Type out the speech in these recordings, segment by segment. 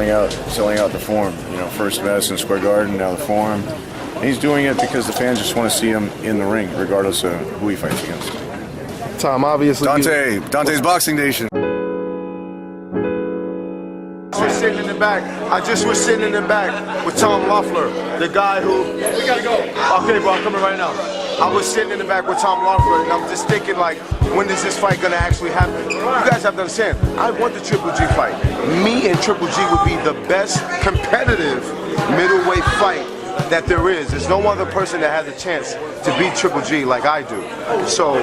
selling out the Forum. You know, first Madison Square Garden, now the Forum. And he's doing it because the fans just want to see him in the ring, regardless of who he fights against. Tom, obviously. Dante's Boxing Nation. Sitting in the back. I just was sitting in the back with Tom Loeffler, the guy who. We gotta go. Okay, bro, I'm coming right now. I was sitting in the back with Tom Loeffler, and I'm just thinking, like, when is this fight gonna actually happen? You guys have to understand, I want the Triple G fight. Me and Triple G would be the best competitive middleweight fight that there is. There's no other person that has a chance to beat Triple G like I do. So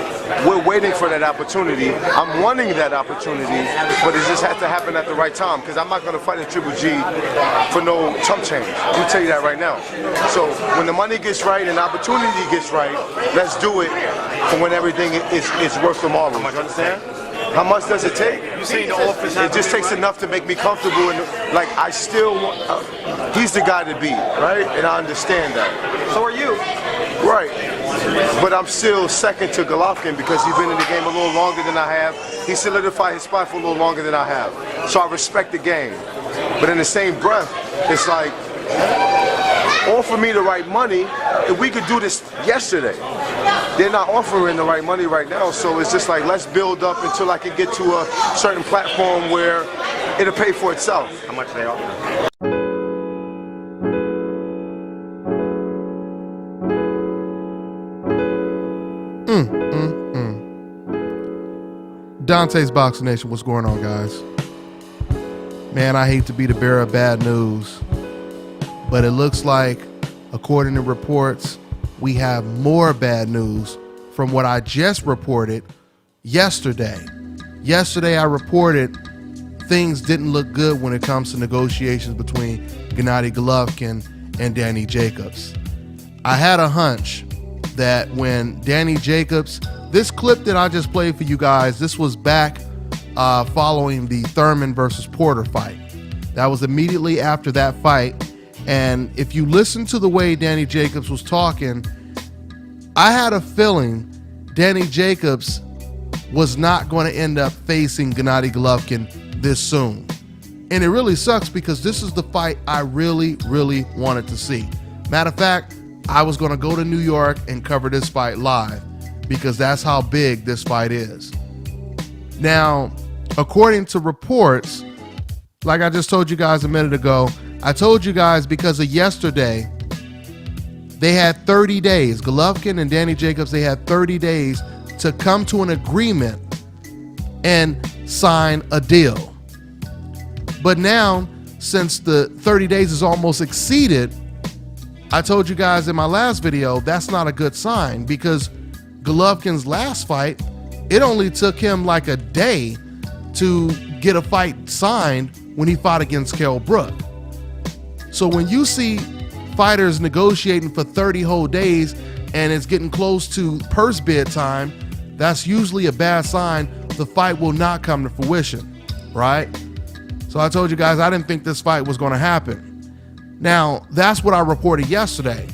we're waiting for that opportunity. I'm wanting that opportunity, but it just has to happen at the right time, because I'm not going to fight a Triple G for no chump change. Let me tell you that right now. So when the money gets right and the opportunity gets right, let's do it for when everything is worth the marbles. You understand? How much does it take? It just takes enough to make me comfortable, and like I still want. He's the guy to beat, right? And I understand that. So are you. Right. But I'm still second to Golovkin because he's been in the game a little longer than I have. He solidified his spot for a little longer than I have. So I respect the game. But in the same breath, it's like, offer me the right money. If we could do this yesterday. They're not offering the right money right now, so it's just like, let's build up until I can get to a certain platform where it'll pay for itself. How much they offer? Dante's Boxing Nation, what's going on, guys? Man, I hate to be the bearer of bad news, but it looks like, according to reports, we have more bad news from what I just reported yesterday. Yesterday, I reported things didn't look good when it comes to negotiations between Gennady Golovkin and Danny Jacobs. I had a hunch that when Danny Jacobs, this clip that I just played for you guys, this was back following the Thurman versus Porter fight. That was immediately after that fight. And if you listen to the way Danny Jacobs was talking, I had a feeling Danny Jacobs was not going to end up facing Gennady Golovkin this soon. And it really sucks because this is the fight I really, really wanted to see. Matter of fact, I was going to go to New York and cover this fight live because that's how big this fight is. Now, according to reports, like I just told you guys a minute ago, I told you guys because of yesterday, they had 30 days. Golovkin and Danny Jacobs, they had 30 days to come to an agreement and sign a deal. But now, since the 30 days is almost exceeded, I told you guys in my last video, that's not a good sign because Golovkin's last fight, it only took him like a day to get a fight signed when he fought against Kell Brook. So when you see fighters negotiating for 30 whole days and it's getting close to purse bid time, that's usually a bad sign. The fight will not come to fruition, right? So I told you guys I didn't think this fight was going to happen. Now, that's what I reported yesterday.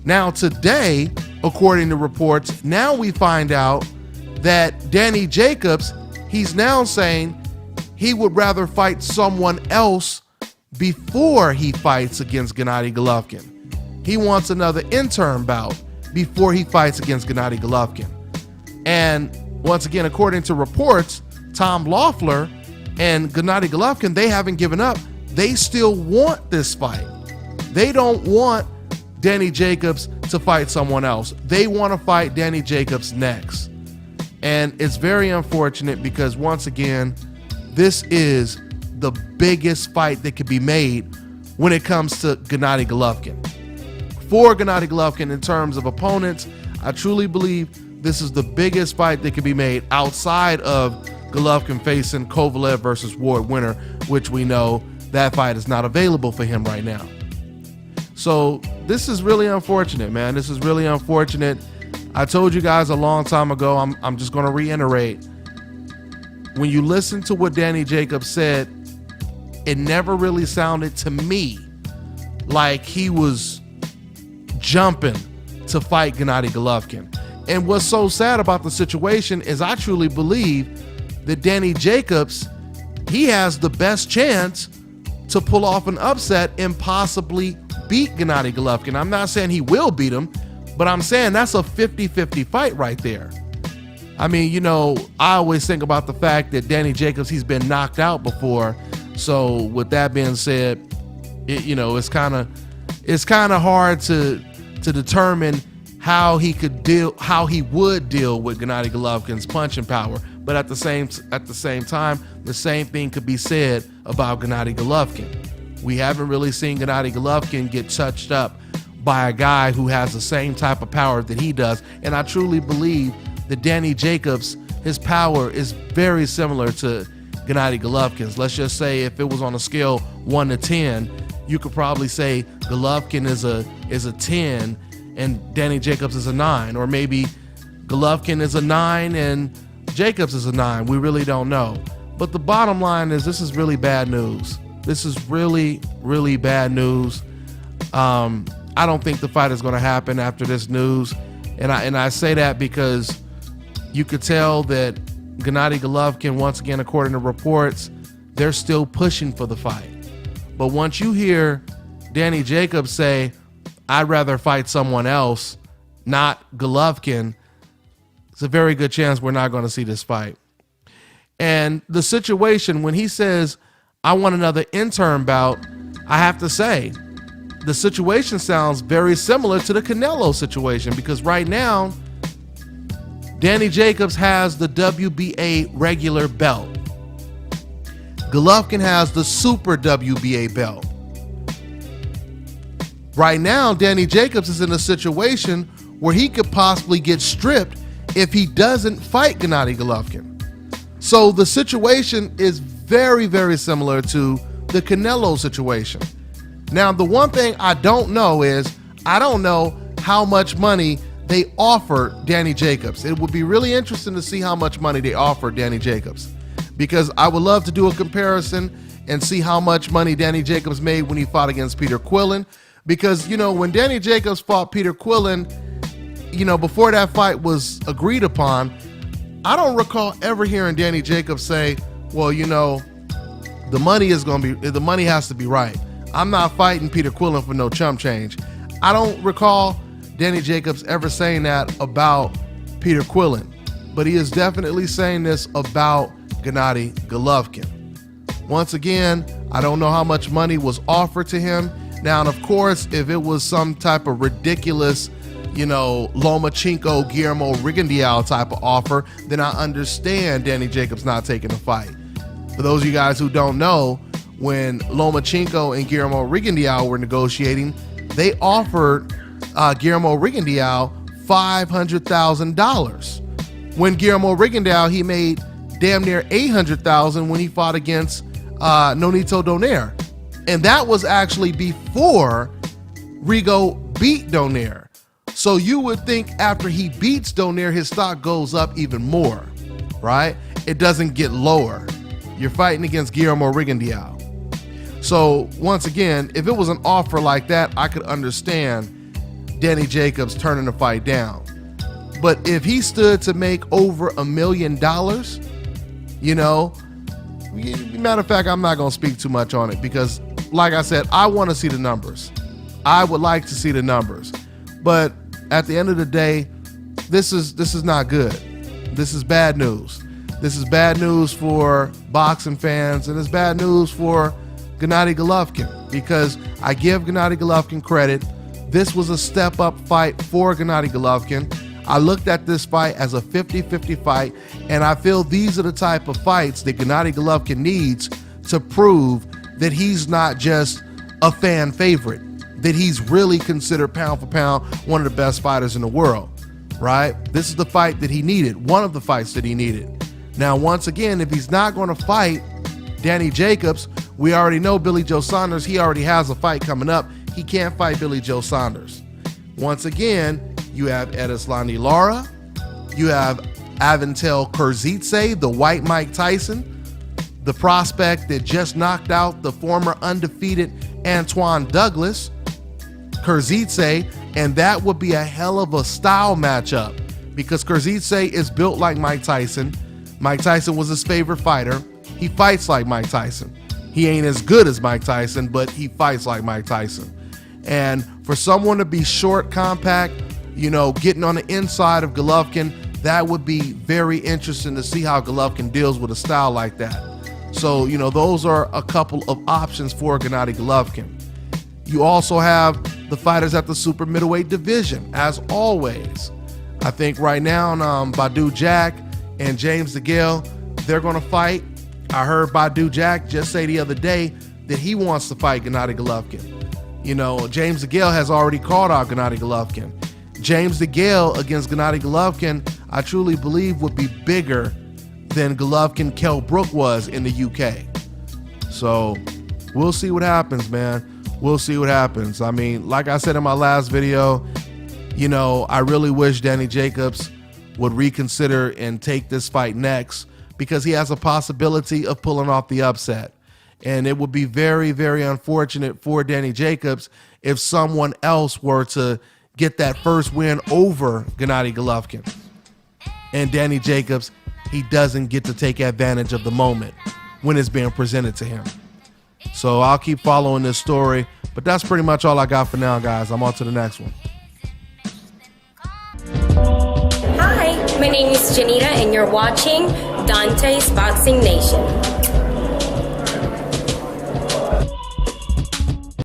Now today, according to reports, now we find out that Danny Jacobs, he's now saying he would rather fight someone else before he fights against Gennady Golovkin. He wants another interim bout before he fights against Gennady Golovkin. And once again, according to reports, Tom Loeffler and Gennady Golovkin, they haven't given up. They still want this fight. They don't want Danny Jacobs to fight someone else. They want to fight Danny Jacobs next. And it's very unfortunate because once again, this is the biggest fight that could be made when it comes to Gennady Golovkin. For Gennady Golovkin, in terms of opponents, I truly believe this is the biggest fight that could be made outside of Golovkin facing Kovalev versus Ward Winner, which we know that fight is not available for him right now. So this is really unfortunate, man. This is really unfortunate. I told you guys a long time ago, I'm just going to reiterate. When you listen to what Danny Jacobs said, it never really sounded to me like he was jumping to fight Gennady Golovkin. And what's so sad about the situation is I truly believe that Danny Jacobs, he has the best chance to pull off an upset and possibly beat Gennady Golovkin. I'm not saying he will beat him, but I'm saying that's a 50-50 fight right there. I mean, you know, I always think about the fact that Danny Jacobs, he's been knocked out before. So with that being said, it's kind of hard to determine how he would deal with Gennady Golovkin's punching power. But at the same time, the same thing could be said about Gennady Golovkin. We haven't really seen Gennady Golovkin get touched up by a guy who has the same type of power that he does. And I truly believe that Danny Jacobs, his power is very similar to Gennady Golovkin's. Let's just say if it was on a scale 1 to 10, you could probably say Golovkin is a 10 and Danny Jacobs is a 9, or maybe Golovkin is a 9 and Jacobs is a 9. We really don't know. But the bottom line is this is really bad news. This is really, really bad news. I don't think the fight is going to happen after this news. And I say that because you could tell that Gennady Golovkin, once again, according to reports, they're still pushing for the fight. But once you hear Danny Jacobs say, I'd rather fight someone else, not Golovkin, it's a very good chance we're not going to see this fight. And the situation, when he says, I want another interim bout, I have to say, the situation sounds very similar to the Canelo situation, because right now, Danny Jacobs has the WBA regular belt. Golovkin has the super WBA belt. Right now, Danny Jacobs is in a situation where he could possibly get stripped if he doesn't fight Gennady Golovkin. So the situation is very, very similar to the Canelo situation. Now, the one thing I don't know is, I don't know how much money they offer Danny Jacobs. It would be really interesting to see how much money they offer Danny Jacobs, because I would love to do a comparison and see how much money Danny Jacobs made when he fought against Peter Quillin. Because, you know, when Danny Jacobs fought Peter Quillin, you know, before that fight was agreed upon, I don't recall ever hearing Danny Jacobs say, well, you know, the money has to be right. I'm not fighting Peter Quillin for no chump change. I don't recall Danny Jacobs ever saying that about Peter Quillin, but he is definitely saying this about Gennady Golovkin. Once again, I don't know how much money was offered to him. Now, and of course, if it was some type of ridiculous, you know, Lomachenko, Guillermo Rigondeaux type of offer, then I understand Danny Jacobs not taking the fight. For those of you guys who don't know, when Lomachenko and Guillermo Rigondeaux were negotiating, they offered Guillermo Rigondeaux $500,000. When Guillermo Rigondeaux, he made damn near $800,000 when he fought against Nonito Donaire. And that was actually before Rigo beat Donaire. So you would think after he beats Donaire, his stock goes up even more, right? It doesn't get lower. You're fighting against Guillermo Rigondeaux. So once again, if it was an offer like that, I could understand Danny Jacobs turning the fight down. But if he stood to make over $1 million, you know, matter of fact, I'm not going to speak too much on it because, like I said, I want to see the numbers. I would like to see the numbers. But at the end of the day, this is not good. This is bad news. This is bad news for boxing fans, and it's bad news for Gennady Golovkin, because I give Gennady Golovkin credit. This was a step-up fight for Gennady Golovkin. I looked at this fight as a 50-50 fight, and I feel these are the type of fights that Gennady Golovkin needs to prove that he's not just a fan favorite, that he's really considered pound for pound one of the best fighters in the world, right? This is the fight that he needed, one of the fights that he needed. Now, once again, if he's not going to fight Danny Jacobs, we already know Billy Joe Saunders, he already has a fight coming up. He can't fight Billy Joe Saunders. Once again, you have Erislandy Lara, you have Aventel Kurzice, the white Mike Tyson, the prospect that just knocked out the former undefeated Antoine Douglas, Kurzice, and that would be a hell of a style matchup because Kurzice is built like Mike Tyson. Mike Tyson was his favorite fighter. He fights like Mike Tyson. He ain't as good as Mike Tyson, but he fights like Mike Tyson. And for someone to be short, compact, you know, getting on the inside of Golovkin, that would be very interesting to see how Golovkin deals with a style like that. So, you know, those are a couple of options for Gennady Golovkin. You also have the fighters at the super middleweight division, as always. I think right now, BOUT Jack and James DeGale, they're going to fight. I heard BOUT Jack just say the other day that he wants to fight Gennady Golovkin. You know, James DeGale has already called out Gennady Golovkin. James DeGale against Gennady Golovkin, I truly believe would be bigger than Golovkin Kell Brook was in the UK. So we'll see what happens, man. We'll see what happens. I mean, like I said in my last video, you know, I really wish Danny Jacobs would reconsider and take this fight next, because he has a possibility of pulling off the upset. And it would be very, very unfortunate for Danny Jacobs if someone else were to get that first win over Gennady Golovkin. And Danny Jacobs, he doesn't get to take advantage of the moment when it's being presented to him. So I'll keep following this story, but that's pretty much all I got for now, guys. I'm on to the next one. Hi, my name is Janita, and you're watching Dante's Boxing Nation.